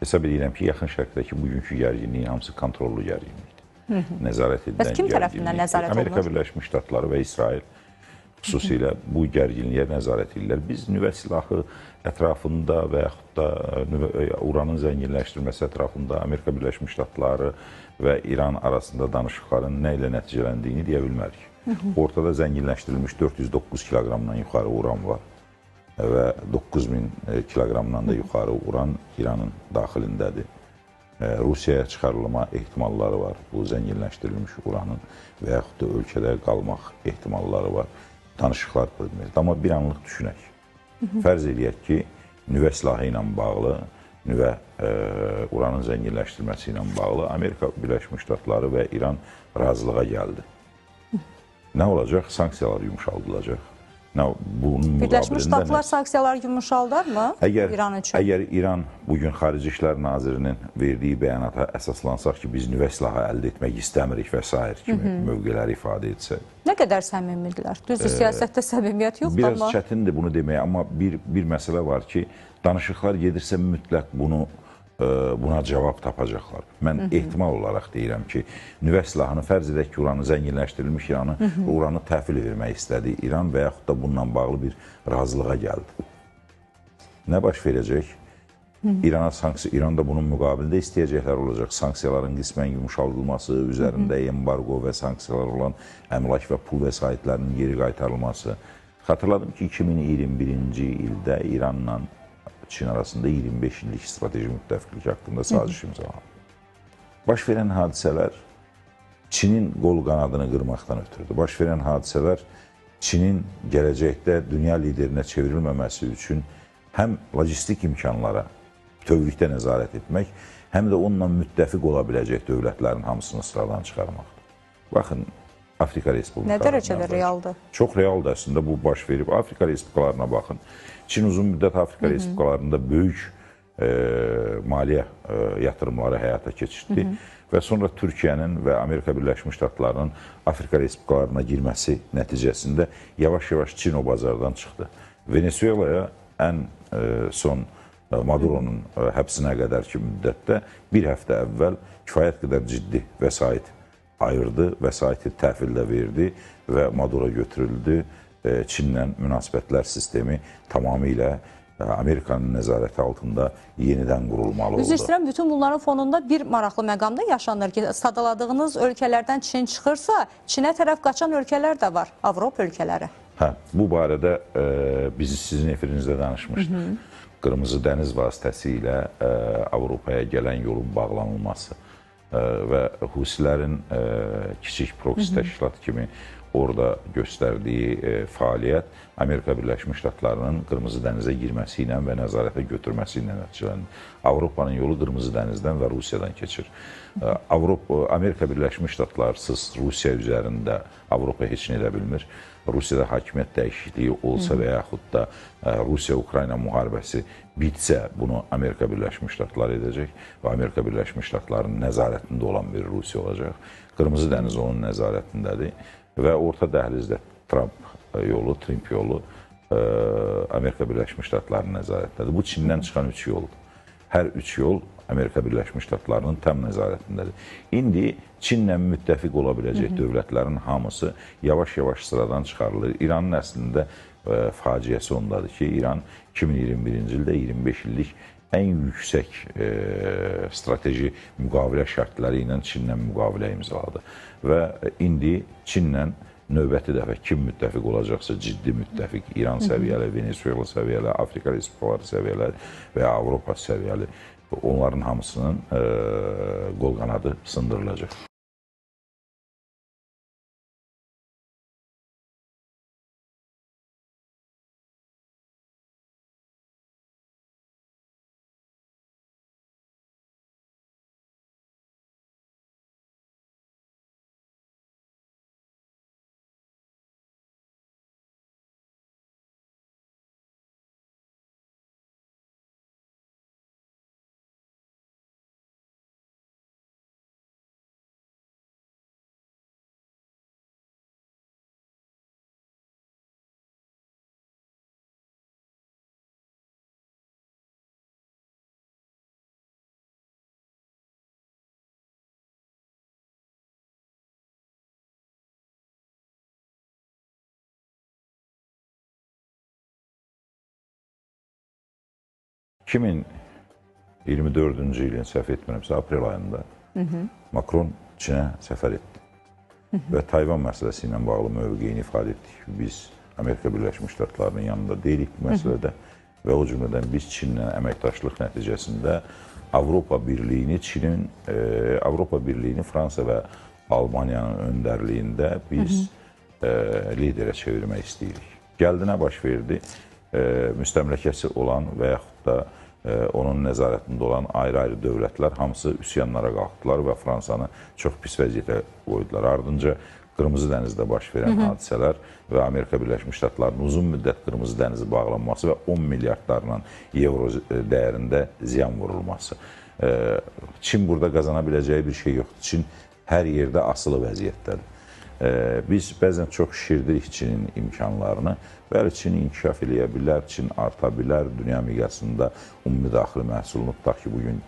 hesab edirəm ki, yaxın şərqdəki bugünkü gərginliyin hamısı kontrollu gərginlikdir. Nəzarət edilən Bəs kim tərəfindən nəzarət olunur? Amerika Birləşmiş Ştatları və İsrail xüsusilə bu gərginliyə nəzarət edirlər. Biz nüvə silahı ətrafında və yaxud da uranın zənginləşdirilməsi ətrafında Amerika Birləşmiş Ştatları və İran arasında danışıqların nə ilə nəticələndiyini deyə bilmərik. Ortada zənginləşdirilmiş 409 kiloqramdan yuxarı uran var və 9000 kiloqramdan da yuxarı uran İranın daxilindədir. Rusiyaya çıxarılma ehtimalları var bu zənginləşdirilmiş uranın və yaxud da ölkədə qalmaq ehtimalları var. Danışıqlar bölünməkdir. Amma bir anlıq düşünək. Fərz edək ki, nüvə silahı ilə bağlı, nüvə uranın zənginləşdirilməsi ilə bağlı Amerika Birləşmiş Ştatları və İran razılığa gəldi. Nə olacaq? Sanksiyalar yumuşaldılacaq. Birləşmiş Ştatlar sanksiyalar yumuşaldarmı İran üçün? Əgər İran bugün Xarici İşlər Nazirinin verdiyi bəyanata əsaslansaq ki, biz nüvə silahı əldə etmək istəmirik və s. kimi mövqeləri ifadə etsək. Nə qədər səmimidirlər? Düzdür, siyasətdə səmimiyyət yoxdur amma... Biraz çətindir bunu demək, amma bir məsələ var ki, danışıqlar gedirsə mütləq buna cavab tapacaqlar. Mən ehtimal olaraq deyirəm ki, nüvə silahını fərz edək ki, uranı zənginləşdirilmiş uranı təhvil vermək istədi İran və yaxud da bununla bağlı bir razılığa gəldi. Nə baş verəcək? İran da bunun müqabilində istəyəcəklər olacaq. Sanksiyaların qismən yumuşaldılması, üzərində embargo və sanksiyalar olan əmlak və pul vəsaitlərinin geri qaytarılması. Xatırladım ki, 2021-ci ildə İranla Çin arasında 25 illik strateji müttəfiqlik haqqında saziş imzalandı. Baş verən hadisələr Çinin qol qanadını qırmaqdan ötürdü. Baş verən hadisələr Çinin gələcəkdə dünya liderinə çevrilməməsi üçün həm logistik imkanlara bütövlükdə nəzarət etmək, həm də onunla müttəfiq ola biləcək dövlətlərin hamısını sıradan çıxarmaqdır. Baxın, Afrika Respublikalarına. Nə dərəcədə realdır? Çox realdır əslində bu baş verib. Afrika Respublikalarına baxın. Çin uzun müddət Afrika Respublikalarında böyük maliyyə yatırımları həyata keçirdi və sonra Türkiyənin və Amerika Birləşmiş Ştatlarının Afrika Respublikalarına girməsi nəticəsində yavaş-yavaş Çin o bazardan çıxdı. Venezuelaya ən son Maduro'nun həbsinə qədərki müddətdə bir həftə əvvəl kifayət qədər ciddi vəsait ayırdı, vəsaiti təhvildə verdi və Maduro götürüldü. Çinlə münasibətlər sistemi tamamilə Amerikanın nəzarəti altında yenidən qurulmalı oldu. Üzr istəyirəm, bütün bunların fonunda bir maraqlı məqamda yaşanır ki, sadaladığınız ölkələrdən Çin çıxırsa, Çinə tərəf qaçan ölkələr də var, Avropa ölkələri. Bu barədə sizin efirinizdə danışmışdıq. Qırmızı dəniz vasitəsilə Avropaya gələn yolun bağlanılması və Husilərin kiçik proksi təşkilatı kimi orada göstərdiyi fəaliyyət Amerika Birləşmiş Ştatlarının Qırmızı dənizə girməsi ilə və nəzarətə götürməsi ilə nəticələnir. Avropanın yolu Qırmızı dənizdən və Rusiyadan keçir. Amerika Birləşmiş Ştatlarsız Rusiya üzərində Avropa heç nə edə bilmir. Rusiyada hakimiyyət dəyişikliyi olsa və yaxud da Rusiya-Ukrayna müharibəsi bitsə, bunu Amerika Birləşmiş Ştatları edəcək və Amerika Birləşmiş Ştatlarının nəzarətində olan bir Rusiya olacaq. Qırmızı dəniz onun nəzarətindədir və orta dəhlizdə Trump yolu Amerika Birləşmiş Ştatlarının nəzarətindədir. Bu Çindən çıxan 3 yoldur. Hər 3 yol Amerika Birləşmiş Ştatlarının tam nəzarətindədir. İndi Çinlə müttəfiq ola biləcək dövlətlərin hamısı yavaş-yavaş sıradan çıxarılır. İranın əslində faciəsi ondadır ki, İran 2021-ci ildə 25 illik ən yüksək strateji müqavilə şərtləri ilə Çinlə müqavilə imzaladı. Və indi Çinlə növbəti dəfə kim müttəfiq olacaqsa, ciddi müttəfiq, İran səviyyəli, Venezuela səviyyəli, Afrika Respublikaları səviyyəli və Avropa səviyyəli, onların hamısının qol qanadı sındırılacaq. 2024-cü ilin səhv etmirəmsə, aprel ayında Makron Çinə səfər etdi və Tayvan məsələsi ilə bağlı mövqeyini ifadə etdik. Biz Amerika Birləşmiş Ştatlarının yanında deyilik bu məsələdə və o cümlədən biz Çinlə əməkdaşlıq nəticəsində Avropa Birliyini Fransa və Almaniyanın öndərliyində biz liderə çevirmək istəyirik. Gəldi, nə baş verdi? Müstəmləkəsi olan və yaxud da onun nəzarətində olan ayrı-ayrı dövlətlər hamısı üsyanlara qalxdılar və Fransanı çox pis vəziyyətə qoydular. Ardınca Qırmızı dənizdə baş verən hadisələr və Amerika Birləşmiş Ştatlarının uzun müddət Qırmızı dənizi bağlanması və 10 milyardlarla evro dəyərində ziyan vurulması. Çin burada qazana biləcəyi bir şey yoxdur. Çin hər yerdə asılı vəziyyətdədir. Biz bəzən çox şişirdirik Çinin imkanlarını. Bəli, Çin inkişaf eləyə bilər, Çin arta bilər, dünya miqyasında ümumi daxili məhsulunu tutaq ki, bugün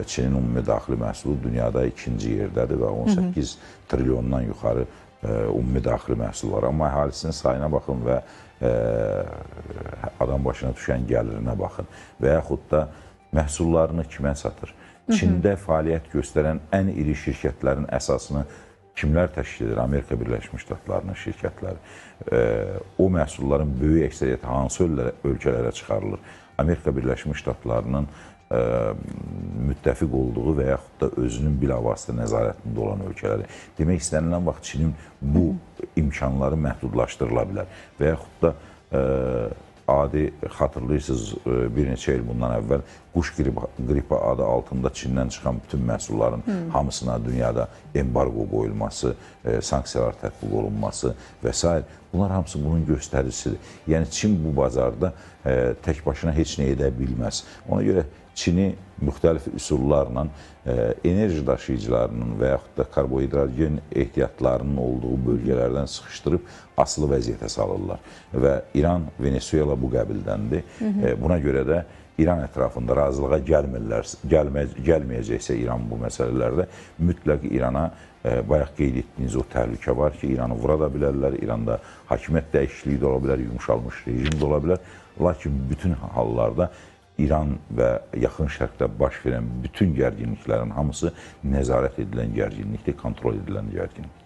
Çinin ümumi daxili məhsulu dünyada ikinci yerdədir və 18 trilyondan yuxarı ümumi daxili məhsul var. Amma əhalisinin sayına baxın və adam başına düşən gəlirinə baxın və yaxud da məhsullarını kimə satır? Çində fəaliyyət göstərən ən iri şirkətlərin əsasını kimlər təşkil edir? Amerika Birləşmiş Ştatlarının şirkətləri. O məhsulların böyük əksəriyyəti hansı ölkələrə çıxarılır? Amerika Birləşmiş Ştatlarının müttəfiq olduğu və yaxud da özünün bilavasitə nəzarətində olan ölkələri. Demək istənilən vaxt Çinin bu imkanları məhdudlaşdırıla bilər və yaxud da adi xatırlayırsınız bir neçə il bundan əvvəl quş qripi adı altında Çindən çıxan bütün məhsulların hamısına dünyada embargo qoyulması, sanksiyalar tətbiq olunması və s. Bunlar hamısı bunun göstəricisidir. Yəni Çin bu bazarda tək başına heç nə edə bilməz. Ona görə Çini müxtəlif üsullarla enerji daşıyıcılarının və yaxud da karbohidrogen ehtiyatlarının olduğu bölgələrdən sıxışdırıb asılı vəziyyətə salırlar. Və İran, Venezuela bu qəbildəndir. Buna görə də İran ətrafında razılığa gəlməyəcəksə İran bu məsələlərdə mütləq İrana bayaq qeyd etdiyiniz o təhlükə var ki, İranı vura da bilərlər, İranda hakimiyyət dəyişikliyi də ola bilər, yumuşalmış rejim də ola bilər. Lakin bütün hallarda İran və yaxın şərqdə baş verən bütün gərginliklərin hamısı nəzarət edilən gərginlikdir, kontrol edilən gərginlikdir.